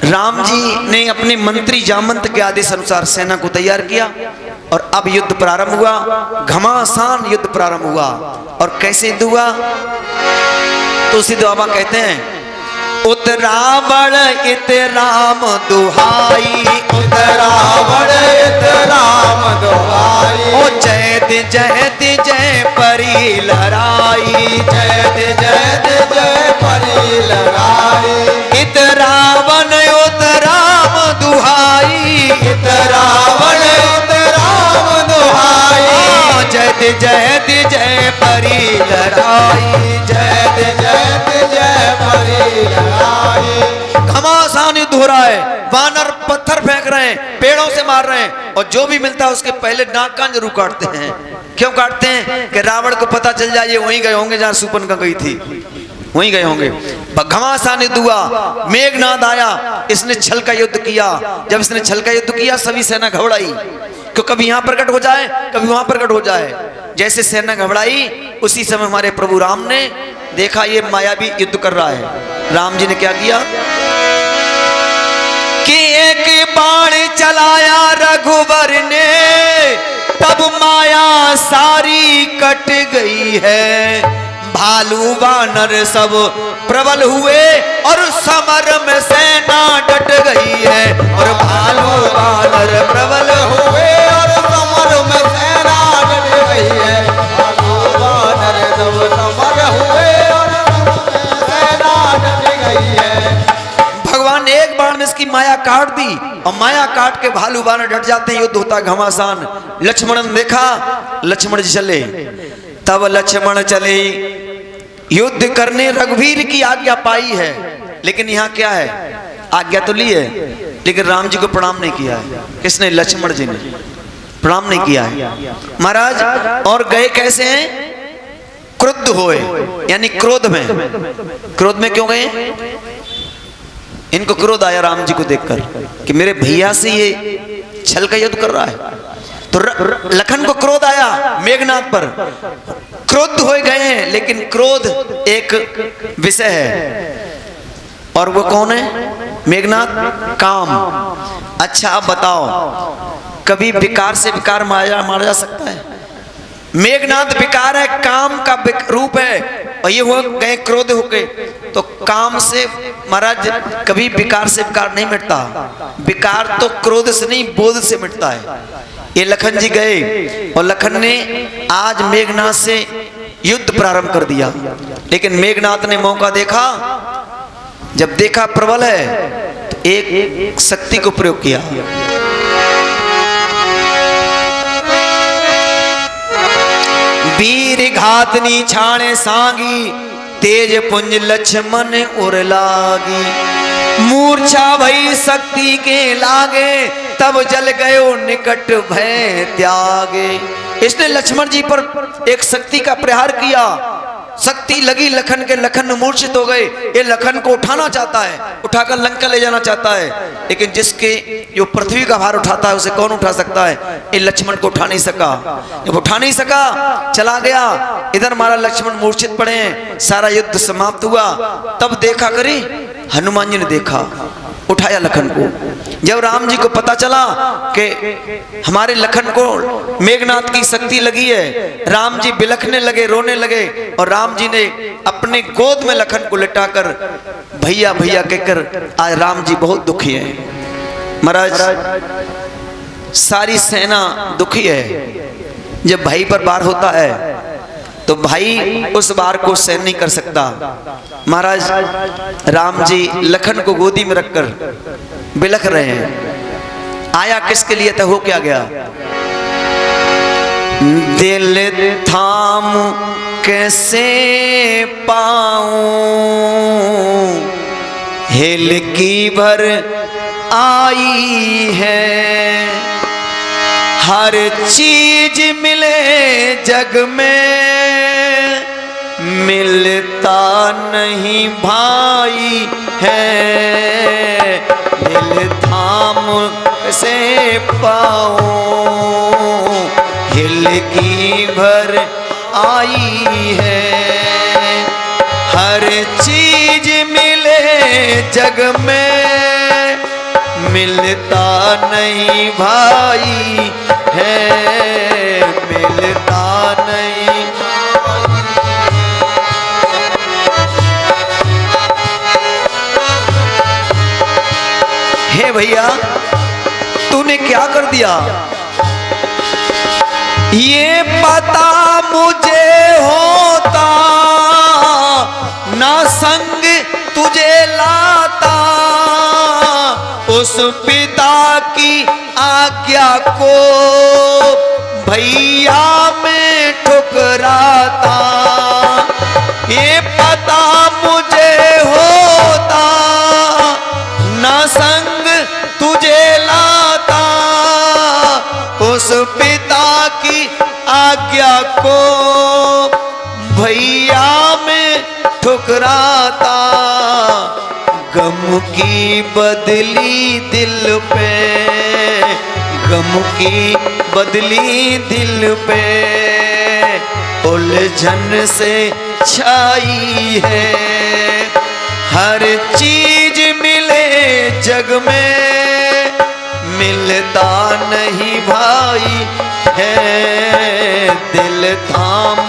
राम जी ने अपने मंत्री जामंत के आदेश अनुसार सेना को तैयार किया और अब युद्ध प्रारंभ हुआ। घमासान युद्ध प्रारंभ हुआ। और कैसे युद्ध हुआ? तो उसी दुआबा कहते हैं, उतरावण इत राम दुहाई, उतरावण इत राम दुहाई, ओ जयति जयति जय परी लहराई, जयति जयति जय परी लहराई, इत रावण उत राम दुहाई, इत रावण उत राम दुहाई, जयति जयति जय परी लहराई, जयति जयति जय परी लहराई। घमासान युद्ध हो रहा है। वानर पत्थर फेंक रहे हैं, पेड़ों से मार रहे हैं, और जो भी मिलता है उसके पहले नाक कान जरूर काटते हैं। क्यों काटते हैं? कि रावण को पता चल जाए ये वहीं गए होंगे जहां सुपनका गई थी, वहीं गए होंगे। घमासान युद्ध हुआ। मेघनाद आया, इसने छल का युद्ध किया। जब इसने छल का युद्ध किया सभी सेना घबराई, क्यों कभी यहां प्रकट हो जाए कभी वहां प्रकट हो जाए। जैसे सेना घबराई उसी समय हमारे प्रभु राम ने देखा ये मायावी युद्ध कर रहा है। राम जी ने क्या किया कि एक बाण चलाया रघुवर ने, तब माया सारी कट गई है। भालू वानर सब प्रबल हुए और समर में सेना डट गई है। और भालू वानर प्रबल हुए और समर में सेना डट गई है। भालू वानर सब समर हुए और सेना डट गई है। भगवान ने एक बाण में इसकी माया काट दी, और माया काट के भालू वानर डट जाते हैं। युद्ध होता घमासान। लक्ष्मण ने देखा, लक्ष्मण जी चले। तब लक्ष्मण चले युद्ध करने। रघुवीर की आज्ञा पाई है, लेकिन यहाँ क्या है? आज्ञा तो ली है, लेकिन राम जी को प्रणाम नहीं किया है। किसने? लक्ष्मण जी ने प्रणाम नहीं किया है महाराज। और गए कैसे हैं? क्रुद्ध होए, यानी क्रोध में। क्रोध में क्यों गए? इनको क्रोध आया राम जी को देखकर कि मेरे भैया से ये छल का युद्ध कर रहा है। तो लखन को क्रोध आया मेघनाद पर, क्रोध हो गए हैं। लेकिन क्रोध एक विषय है, और वो कौन है? मेघनाद, काम। अच्छा अब बताओ, कभी विकार से विकार मारा जा सकता है? मेघनाद विकार है, काम का रूप है, और ये हो गए क्रोध होके। तो काम से महाराज कभी विकार से विकार नहीं मिटता। विकार तो क्रोध से नहीं, बोध से मिटता है। ये लखन जी गए, और लखन ने आज मेघनाद से युद्ध प्रारंभ कर दिया। लेकिन मेघनाद ने मौका देखा, जब देखा प्रबल है तो एक शक्ति को प्रयोग किया। वीर घातनी छाणे सांगी, तेज पुंज लक्ष्मण उर लागी। मूर्छा भई शक्ति के लागे, तब जल गयो निकट भय त्यागे। इसने लक्ष्मण जी पर एक शक्ति का प्रहार किया। शक्ति लगी लखन के, लखन मूर्छित हो गए। ये लखन को उठाना चाहता है, उठाकर लंका ले जाना चाहता है, लेकिन जिसके जो पृथ्वी का भार उठाता है उसे कौन उठा सकता है? ये लक्ष्मण को उठा नहीं सका। जब उठा नहीं सका चला गया। इधर हमारा लक्ष्मण मूर्छित पड़े हैं। सारा युद्ध समाप्त हुआ। तब देखा करे हनुमान जी ने देखा, उठाया लखन को। जब राम जी को पता चला कि हमारे लखन को मेघनाद की शक्ति लगी है, राम जी बिलखने लगे, रोने लगे। और राम जी ने अपने गोद में लखन को लिटाकर भैया भैया कहकर, आज राम जी बहुत दुखी हैं। महाराज सारी सेना दुखी है। जब भाई पर वार होता है तो भाई उस वार को सहन नहीं कर सकता। महाराज राम जी लखन को गोदी में रखकर बिलख रहे हैं। आया किसके लिए था? हो क्या गया? दिल थाम कैसे पाऊं, हिल की भर आई है। हर चीज मिले जग में, मिलता नहीं भाई है। दिल थाम से पाऊं, हिल की भर आई है। हर चीज मिले जग में मिलता नहीं भाई है, मिलता नहीं। हे भैया तूने क्या कर दिया? ये पता मुझे होता ना संग तुझे लाता, उस पिता की आज्ञा को भैया मैं ठुकराता। ये पता मुझे होता ना संग तुझे लाता, उस पिता की आज्ञा को भैया में ठुकराता। गम की बदली दिल पे, गम की बदली दिल पे उलझन से छाई है। हर चीज मिले जग में मिलता नहीं भाई है, दिल थाम।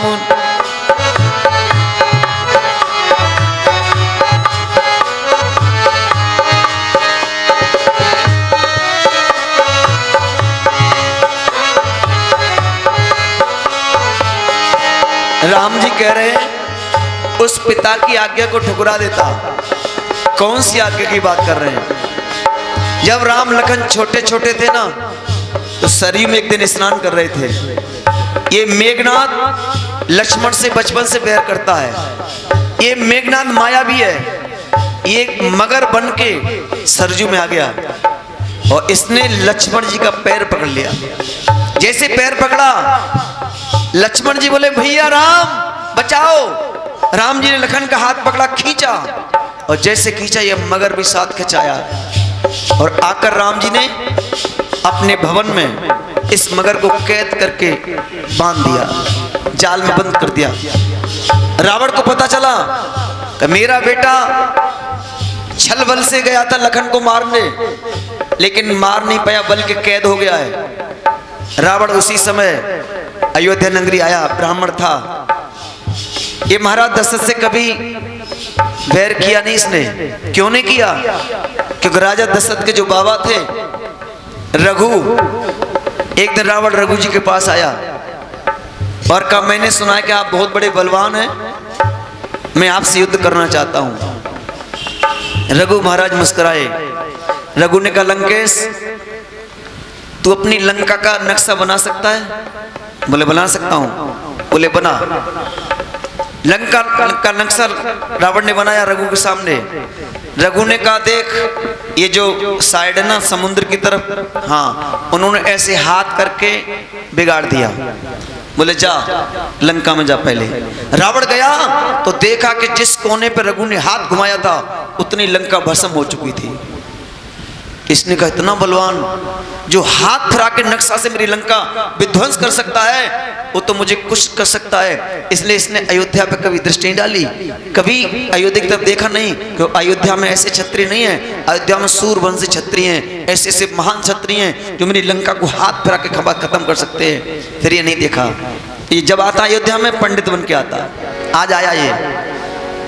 राम जी कह रहे हैं उस पिता की आज्ञा को ठुकरा देता। कौन सी आज्ञा की बात कर रहे हैं? जब राम लखन छोटे छोटे थे ना तो सरयू में एक दिन स्नान कर रहे थे। ये मेघनाथ लक्ष्मण से बचपन से बैर करता है। ये मेघनाथ माया भी है। ये एक मगर बन के सरजू में आ गया और इसने लक्ष्मण जी का पैर पकड़ लिया। जैसे पैर पकड़ा लक्ष्मण जी बोले भैया राम बचाओ। राम जी ने लखन का हाथ पकड़ा, खींचा और जैसे खींचा ये मगर भी साथ खिंचाया और आकर राम जी ने अपने भवन में इस मगर को कैद करके बांध दिया, जाल में बंद कर दिया। रावण को पता चला कि मेरा बेटा छल बल से गया था लखन को मारने, लेकिन मार नहीं पाया बल्कि कैद हो गया है। रावण उसी समय अयोध्या नगरी आया, ब्राह्मण था। ये महाराज दशरथ से कभी बैर किया नहीं इसने। क्यों नहीं किया? क्योंकि राजा दशरथ के जो बाबा थे रघु, एक दिन रावण रघु जी के पास आया और कहा मैंने सुना है कि आप बहुत बड़े बलवान हैं, मैं आपसे युद्ध करना चाहता हूं। रघु महाराज मुस्कुराए। रघु ने कहा लंकेश तू अपनी लंका का नक्शा बना सकता है? बोले बना सकता हूं। बोले बना। लंका का नक्शा रावण ने बनाया रघु के सामने। रघु ने कहा देख ये जो साइड है ना समुद्र की तरफ, हाँ उन्होंने ऐसे हाथ करके बिगाड़ दिया। बोले जा लंका में जा पहले। रावण गया तो देखा कि जिस कोने पर रघु ने हाथ घुमाया था उतनी लंका भस्म हो चुकी थी। इसने कहा इतना बलवान जो हाथ फिरा के नक्शा से मेरी लंका विध्वंस कर सकता है वो तो मुझे कुछ कर सकता है। इसलिए इसने अयोध्या पे कभी दृष्टि नहीं डाली, कभी अयोध्या की तरफ देखा नहीं। क्योंकि अयोध्या में ऐसे क्षत्रिय नहीं है, अयोध्या में सूरवंशी क्षत्रिय हैं, ऐसे ऐसे महान क्षत्रिय हैं जो मेरी लंका को हाथ फिरा के खत्म कर सकते हैं। फिर ये नहीं देखा। ये जब आता अयोध्या में पंडित बन के आता। आज आया ये,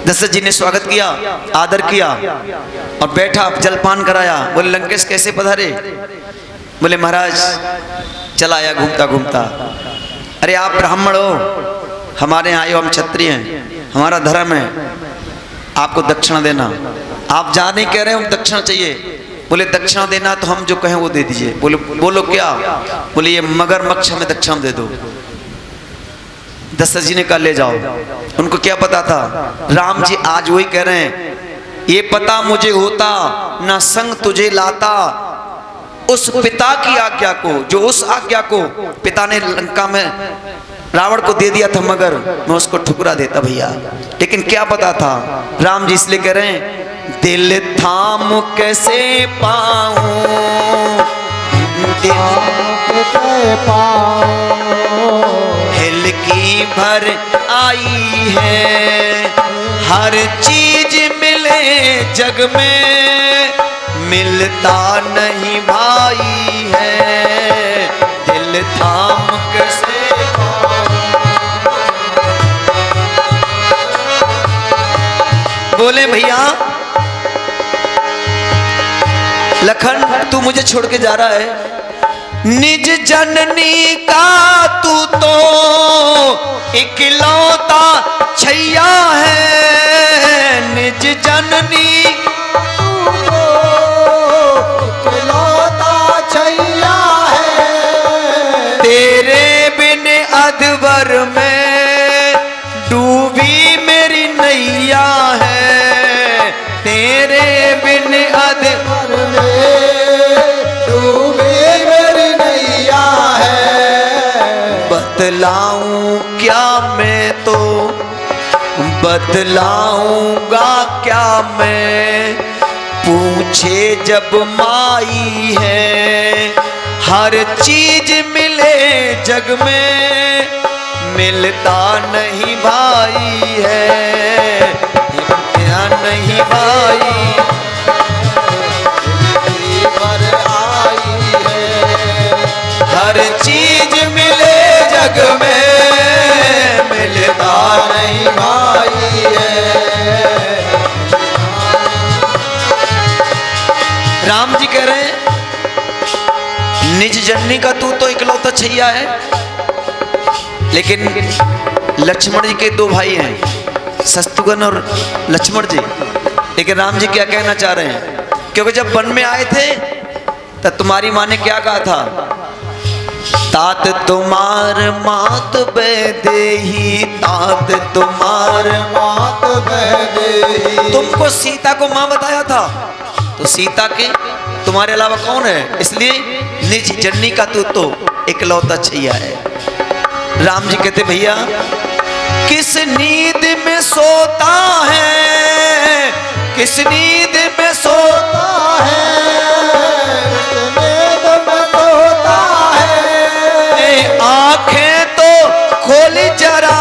दशरथ जी ने स्वागत किया, आदर किया और बैठा, जलपान कराया। बोले लंकेश कैसे पधारे? बोले महाराज चला आया घूमता घूमता। अरे आप ब्राह्मण हो, हमारे यहाँ आए हो, हम क्षत्रिय हैं, हमारा धर्म है आपको दक्षिणा देना। आप जा नहीं कह रहे हो दक्षिणा चाहिए। बोले दक्षिणा देना तो हम जो कहें वो दे दीजिए। बोले बोलो क्या? बोले ये मगरमच्छ हमें दक्षिणा दे दो। दशरथ जी ने कहा ले जाओ। उनको क्या पता था? राम जी आज वही कह रहे हैं, ये पता मुझे होता ना संग तुझे लाता, उस पिता की आज्ञा को, जो उस आज्ञा को पिता ने लंका में रावण को दे दिया था मगर मैं उसको ठुकरा देता भैया। लेकिन क्या पता था? राम जी इसलिए कह रहे हैं दिल थाम कैसे पाऊं, हिल की भर आई है हर चीज मिले जग में मिलता नहीं भाई है, दिल थाम कैसे बोले भैया लखन तू मुझे छोड़ के जा रहा है, निज जननी का तू तो इकलौता छैया है, निज जननी तू तो इकलौता छैया है, तेरे बिन अधवर में डूबी मेरी नैया है, तेरे बिन अधवर बतलाऊं क्या मैं तो बतलाऊंगा क्या मैं, पूछे जब माई है, हर चीज मिले जग में मिलता नहीं भाई है, मिलता नहीं भाई पर आई है, हर चीज मिले जग में मिलता नहीं भाई है। राम जी कह रहे हैं निज जननी का तू तो इकलौता छैया है, लेकिन लक्ष्मण जी के दो भाई हैं शत्रुघ्न और लक्ष्मण जी, लेकिन राम जी क्या कहना चाह रहे हैं, क्योंकि जब वन में आए थे तब तुम्हारी माँ ने क्या कहा था, तात तुम्हार मात बेदेही, तात तुम्हार मात बहदे, तुमको सीता को माँ बताया था, तो सीता के तुम्हारे अलावा कौन है, इसलिए निज जननी का तू तो इकलौता छैया है। राम जी कहते भैया किस नींद में सोता है, किस नींद में सोता है, नींद में सोता है, आंखें तो खोल जरा,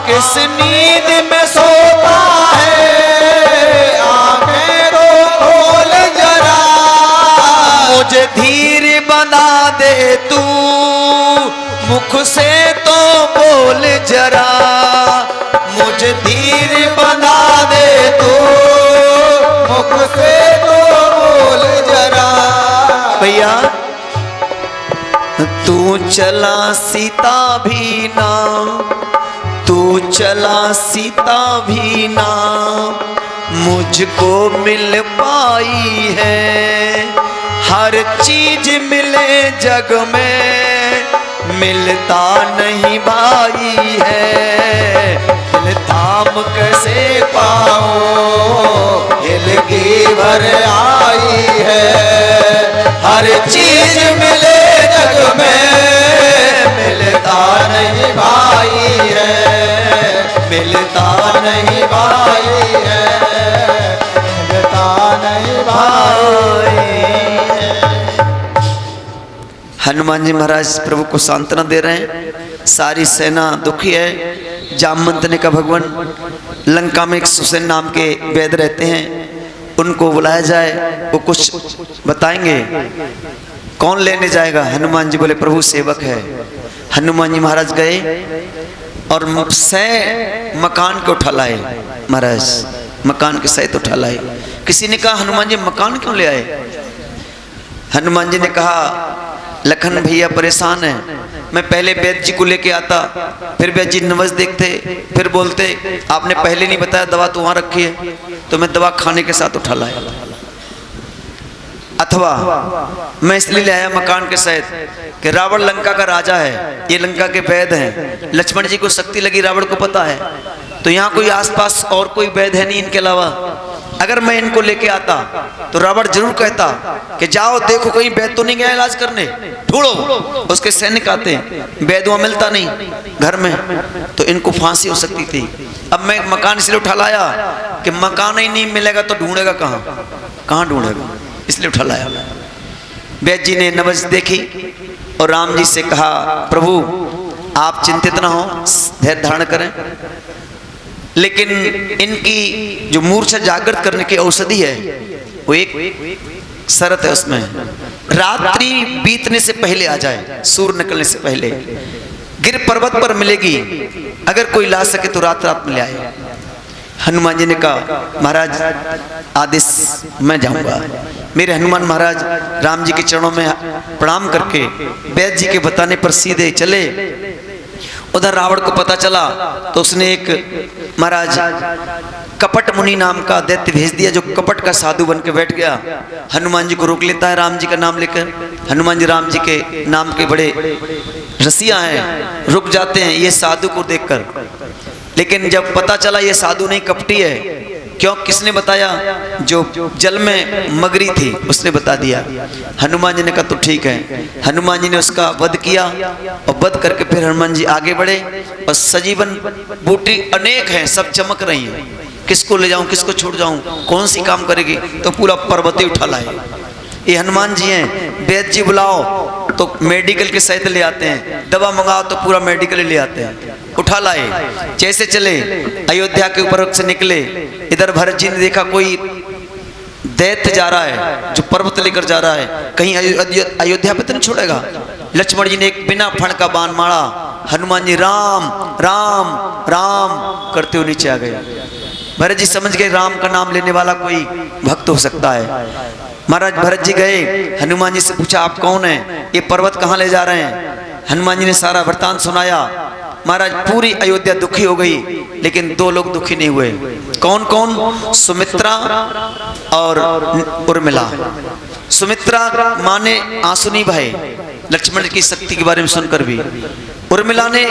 किस नींद में सोता है, आंखें तो खोल जरा, मुझे धीर बना दे तू, मुख से तो बोल जरा, मुझे धीर बना दे तू, मुख से तो बोल जरा, भैया तू चला सीता भी ना, तू चला सीता भी ना मुझको मिल पाई है, हर चीज मिले जग में मिलता नहीं भाई है, दिल थाम कैसे पाओ हिल की भर आई है, हर चीज मिले जग में मिलता नहीं भाई है, मिलता नहीं भाई है, मिलता नहीं भाई है। हनुमान जी महाराज प्रभु को सांत्वना दे रहे हैं, सारी सेना दुखी है। जामवंत ने कहा भगवान लंका में एक सुसेन नाम के वैद्य रहते हैं, उनको बुलाया जाए, वो कुछ बताएंगे। कौन लेने जाएगा? हनुमान जी बोले प्रभु सेवक है। हनुमान जी महाराज गए और मकान को उठा लाए। महाराज मकान के सहित उठा लाए। किसी ने कहा हनुमान जी मकान क्यों ले आए? हनुमान जी ने कहा लखन भैया परेशान है, मैं पहले वैद्य जी को लेके आता, फिर वैद्य जी नवज देखते, फिर बोलते आपने पहले नहीं बताया दवा तो वहां रखी है, तो मैं दवा खाने के साथ उठा लाया। अथवा मैं इसलिए ले आया मकान के सहित कि रावण लंका का राजा है, ये लंका के वैद्य हैं, लक्ष्मण जी को शक्ति लगी रावण को पता है, तो यहाँ कोई आसपास और कोई वैद्य है नहीं इनके अलावा। अगर मैं इनको लेके आता तो रावण जरूर कहता कि जाओ देखो कहीं वैद्य तो नहीं गया इलाज करने, ढूंढो। उसके सैनिक आते, वैद्य वहां मिलता नहीं घर में, तो इनको फांसी हो सकती थी। अब मैं मकान इसलिए उठा लाया कि मकान ही नहीं मिलेगा तो ढूंढेगा कहाँ ढूंढेगा, इसलिए उठा लाया। वैद्य जी ने नवज देखी और राम जी से कहा प्रभु आप चिंतित ना हो, धैर्य धारण करें। लेकिन इनकी जो मूर्छा जागृत करने की औषधि है वो एक शर्त है, उसमें रात्रि बीतने से पहले आ जाए, सूर्य निकलने से पहले गिर पर्वत पर मिलेगी, अगर कोई ला सके तो रात रात में ले आए। हनुमान जी ने कहा महाराज आदेश, मैं जाऊंगा। मेरे हनुमान महाराज राम जी के चरणों में प्रणाम करके वैद्य जी के बताने पर सीधे चले। उधर रावण को पता चला तो उसने एक महाराज कपट मुनि नाम का दैत्य भेज दिया, जो कपट का साधु बन के बैठ गया। हनुमान जी को रोक लेता है राम जी का नाम लेकर। हनुमान जी राम जी के नाम के बड़े रसिया हैं, रुक जाते हैं ये साधु को देखकर। लेकिन जब पता चला ये साधु नहीं कपटी है, क्यों, किसने बताया, जो जल में मगरी थी उसने बता दिया। हनुमान जी ने कहा तो ठीक है। हनुमान जी ने उसका वध किया और वध करके फिर हनुमान जी आगे बढ़े और सजीवन बूटी अनेक हैं, सब चमक रही हैं। किसको ले जाऊं, किसको छोड़ जाऊं, कौन सी काम करेगी, तो पूरा पर्वत ही उठा लाए। ये हनुमान जी हैं। वैद्य जी बुलाओ तो मेडिकल के सहित ले आते हैं, दवा मंगाओ तो पूरा मेडिकल ले आते हैं, उठा लाए। जैसे चले अयोध्या के ऊपर से निकले, इधर भरत जी ने देखा कोई दैत्य जा रहा है जो पर्वत लेकर जा रहा है, कहीं अयोध्या पे तो नहीं छोड़ेगा। लक्ष्मण जी ने एक बिना फण का बाण मारा, हनुमान जी राम राम राम करते हुए नीचे आ गए। भरत जी समझ गए राम का नाम लेने वाला कोई भक्त हो सकता है। महाराज भरत जी गए, हनुमान जी से पूछा आप कौन हैं, ये पर्वत कहाँ ले जा रहे हैं। हनुमान जी ने सारा वृतांत सुनाया। महाराज पूरी अयोध्या दुखी हो गई, लेकिन दो लोग दुखी नहीं हुए। कौन कौन, सुमित्रा और उर्मिला। सुमित्रा माने आंसू नहीं बहे लक्ष्मण की शक्ति के बारे में सुनकर भी। उर्मिला ने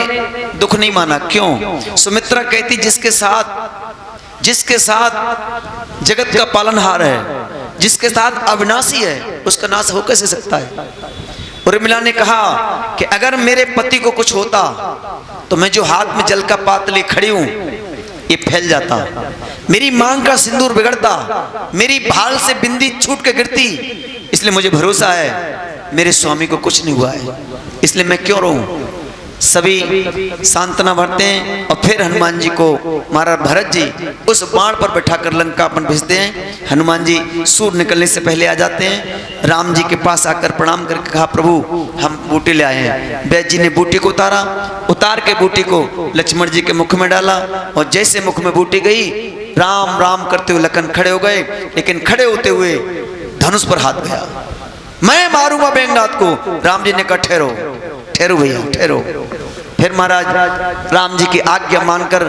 दुख नहीं माना, क्यों, सुमित्रा कहती जिसके साथ जगत का पालनहार है, जिसके साथ अविनाशी है, उसका नाश हो कैसे सकता है। उर्मिला ने कहा कि अगर मेरे पति को कुछ होता तो मैं जो हाथ में जल का पात्र ले खड़ी हूं ये फैल जाता, मेरी मांग का सिंदूर बिगड़ता, मेरी भाल से बिंदी छूट के गिरती, इसलिए मुझे भरोसा है मेरे स्वामी को कुछ नहीं हुआ है, इसलिए मैं क्यों रहूं। सभी सांत्वना भरते हैं और फिर हनुमान जी को महाराज भरत जी उस बाण पर बैठाकर लंका अपन भेजते हैं। हनुमान जी सूर्य निकलने से पहले आ जाते हैं। राम जी के पास आकर प्रणाम करके कहा प्रभु हम बूटी ले आए हैं। वैद्य जी ने बूटी को उतार के बूटी को लक्ष्मण जी के मुख में डाला और जैसे मुख में बूटी गई राम राम करते हुए लखन खड़े हो गए, लेकिन खड़े होते हुए धनुष पर हाथ गया, मैं मारूंगा बेंगनाथ को। राम जी ने कहा ठहरो ठहरो भैया ठहरो। फिर महाराज राम जी की आज्ञा मानकर